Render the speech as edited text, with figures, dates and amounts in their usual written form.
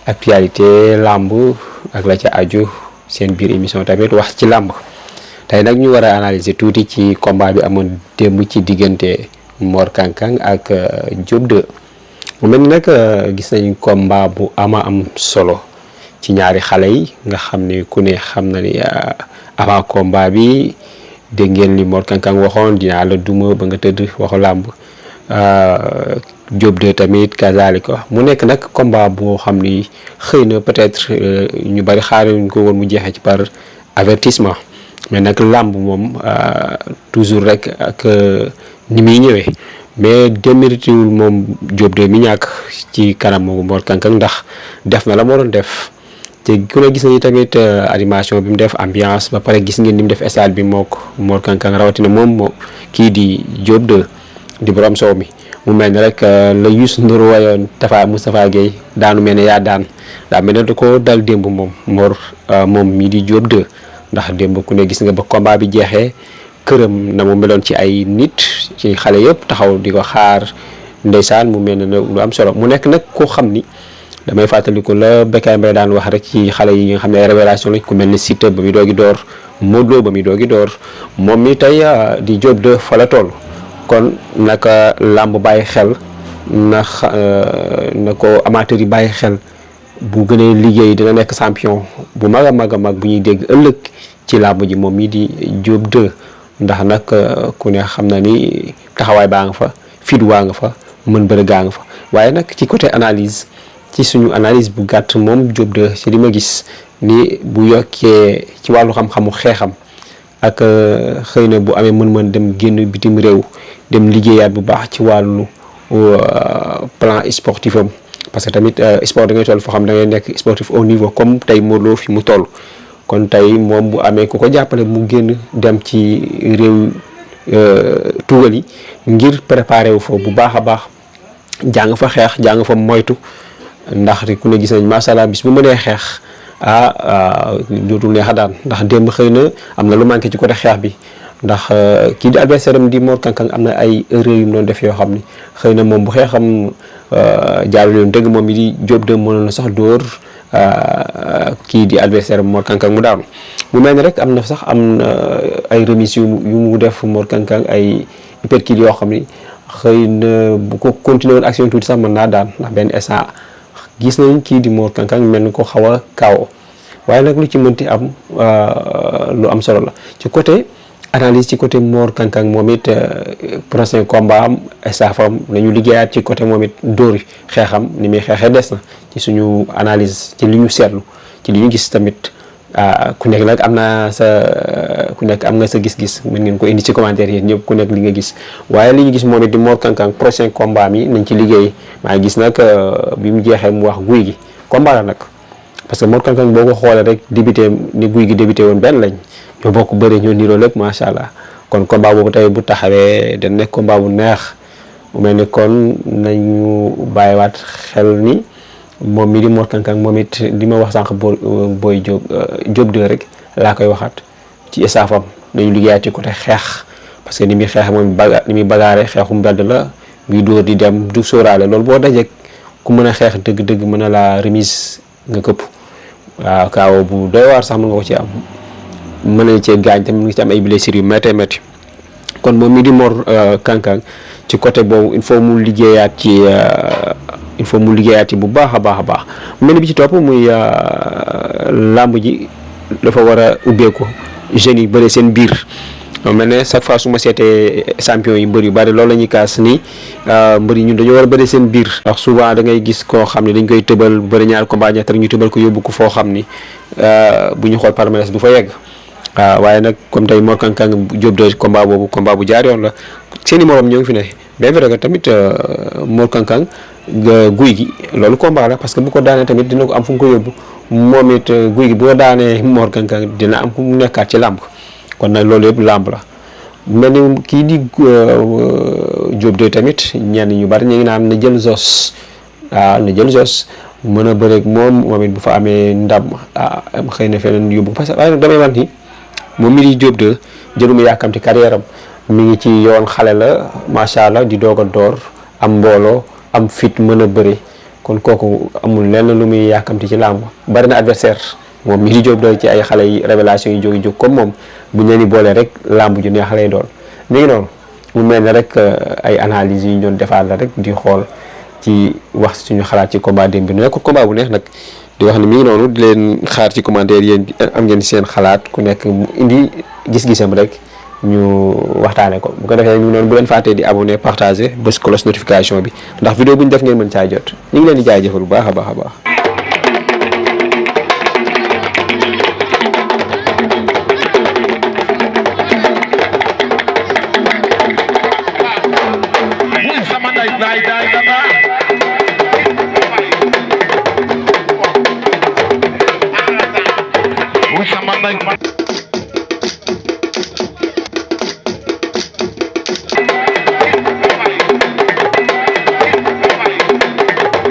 actualité làmb ak la ca aju seen biir émission tamit wax ci làmb tey nag ñu war a analyser tuuti ci combat bi amoon démb ci diggante Mor Kang Kang ak Diop 2 mu mel ni nag gis nañu combat bu am solo ci ñaari xale yi nga xam ne ku ne xam na ni avant combat bi dégg ngeen li Mor Kang Kang waxoon dinaa la duma ba nga tëdd waxu làmb Diop 2 tamit kazalika mu nekk nag combat boo xam ni xëy na peut-être ñu bari xaaruñ ko woon mu jeexee ci par avertissement mais nag làmb moom toujours rek ak ni muy ñëwee mais déméritiwul moom Diop 2 mi ñàkk ci kanam moom Mor Kang Kang ndax def na la moo doon def te ku ne gis nañu tamit animation bi mu def ambiance ba pare gis ngeen ni mu def stade bi mook Mor Kang Kang rawatina moom kii di Diop 2 di borom soow mi mu mel ne rek la Youssou Ndour wayoon Moustapha Gueye daanu mel ne yaa daan daa mel ne da ko dal démb moom moom mii di Diop 2 ndax démb ku ne gis nga ba combat bi jeexee këram na mu meloon ci ay nit ci xale yëpp taxaw di ko xaar ndeysaan mu mel ne lu am solo mu nekk nag koo xam ni damay fàttaliku la Bécaye Mbaye daan wax rek ci xale yi nga xam ne ay révélation lañ ku mel ni Siteu ba muy doogi door Modou Lo ba muy doogi door moom mi tey di Diop 2 fa la toll kon naka làmb bàyyi xel ndax na ko amateur yi bàyyi xel bu gënee liggéey dina nekk champion bu mag a mag bu ñuy dégg ëllëg ci làmb ji moom mii di Diop 2 ndax nag ku ne xam na ni taxawaay baa nga fa fit waa nga fa mën bëre gaa nga fa waaye nag ci côté analyse ci suñu analyse bu gàtt moom Diop 2 ci li ma gis ni bu yokkee ci wàllu xam-xamu xeexam ak xëy na bu amee mën-mën dem génn bitim réew dem liggéeyaat bu baax ci wàllu plan sportif am parce que tamit sport da ngay toll foo xam da ngay nekk sportif au niveau comme tey Modou Lo fi mu toll kon tey moom bu amee ku ko jàppale mu génn dem ci réew tugal yi ngir préparer wu fa bu baax a baax jàng fa xeex jàng fa moytu ndax ku ne gis nañ macha allah bis bu mënee xeex dootul neex a daan ndax démb xëy na am na lu manqué ci côté xeex bi ndax kii di adversaire am di Mor Kang Kang am na ay erreurs yu mu doon def yoo xam ni xëy na moom bu xeexam jaarul yoon dëgg moom mi di Diop 2 mënoon na sax dóor kii di adversaire am Mor Kang Kang mu daanu mu mel ni rek am na sax am ay remise yu mu def Mor Kang Kang ay uppercut yoo xam ni xëy na bu ko continuer woon action tuuti sax mën naa daan ndax benn instant gis nañ kii di Mor Kang Kang mel ni ko xaw a kaaw waaye nag lu ci mënti am lu am solo la ci côté analyse ci côté Mor Kang Kang moom it prochain combat am estafam nañu liggéeyaat ci côté moom it dóori xeexam ni muy xeexee des na ci suñu analyse ci li ñu seetlu ci li ñu gis tamit ku nekk nag am na ku nekk am nga sa gis-gis mën ngeen ko indi ci commentaire yi ñëpp ku nekk li nga gis waaye li ñu gis moom it di Mor Kang Kang prochain combat mi nañ ci liggéey maa ngi gis nag bi mu jeexee mu wax guy gi combat la nag parce que Mor Kang Kang boo ko xoolee rek débuté ni guy gi débuté woon benn lañ ñoo bokk bëri ñoo niroo lépp macha allah kon combat boobu tey bu taxawee da nekk combat bu neex mu mel ni kon nañu bàyyiwaat xel ni moom mi di Mor Kang Kang moom it li ma wax sànq booy Diop 2 rek laa koy waxaat ci staffam nañu liggéeyaat ci côté xeex parce que ni muy xeex moom ni muy bagaare xeexu mbedd la muy dóor di dem du sóoraale loolu boo dajee ku mën a xeex dëgg-dëgg mën a la remise nga këpp waaw kaaw bu doy waar sax mën nga ko ci am mën nañ cee gaañ tamit mu ngi ci am ay blessures yu métti kon moom mi di Mor Kang Kang ci côté boobu il faut mu liggéeyaat ci bu baax a baax mel ni bi ci topp muy làmb ji dafa war a ubbeeku jeunes yi bëre seen biir mel ne chaque fois su ma seetee champion yi mbër yu bari loolu la ñuy kaas ni mbër yi ñun dañoo war a bëri seen biir ndax souvent da ngay gis koo xam ne dañ koy tëbal bëri ñaar combat ñett rek ñu tëbal ko yóbbu ko foo xam ni bu ñu xool palmarès du fa yegg waaye nag comme tey Mor Kang Kang Diop 2 combat boobu combat bu jaar yoon la seen i morom ñoo ngi fi ne bien vrai que tamit Mor Kang Kang guy gi loolu combat la parce que bu ko daanee tamit dina ko am fu mu ko yóbbu moom it guy gi bu ko daanee Mor Kang Kang dina am fu mu nekkaat ci làmb kon nag loolu yëpp làmb la mel ni kii di Diop 2 tamit ñenn ñu bari ñu ngi naan na jël Zos na jël Zos mën a bëreeg moom it bu fa amee ndam xëy na feneen yóbbu parce que waaye nag damay wax ni moom mi di Diop 2 jëluma yàkkamti carrière am mi ngi ci yoon xale la macha allah di doog a door am mbooloo am fit mën a bëri kon kooku amul lenn lu muy yàkkamti ci làmb. bari na adversaire moom mi di Diop doy ci ay xale yi révélation yi jóg comme moom buñ leen di boolee rek làmb ju neex lay doon mi ngi noonu mu mel ne rek ay analyses yi ñu doon defaat la rek di xool ci wax suñu xalaat ci combat démb bi nekkul combat bu neex nag di wax ne mi ngi noonu di leen xaar ci commentaire yéen am ngeen seen xalaat ku nekk mu indi gis-gisam rek ñu waxtaane ko bu ko defee ñu noonu bu leen fàttee di abonné partager bës cloche notification bi ndax vidéo bu ñu def ngeen mën caa jot ñu ngi leen di jaajëfal bu baax a baax a baax. With some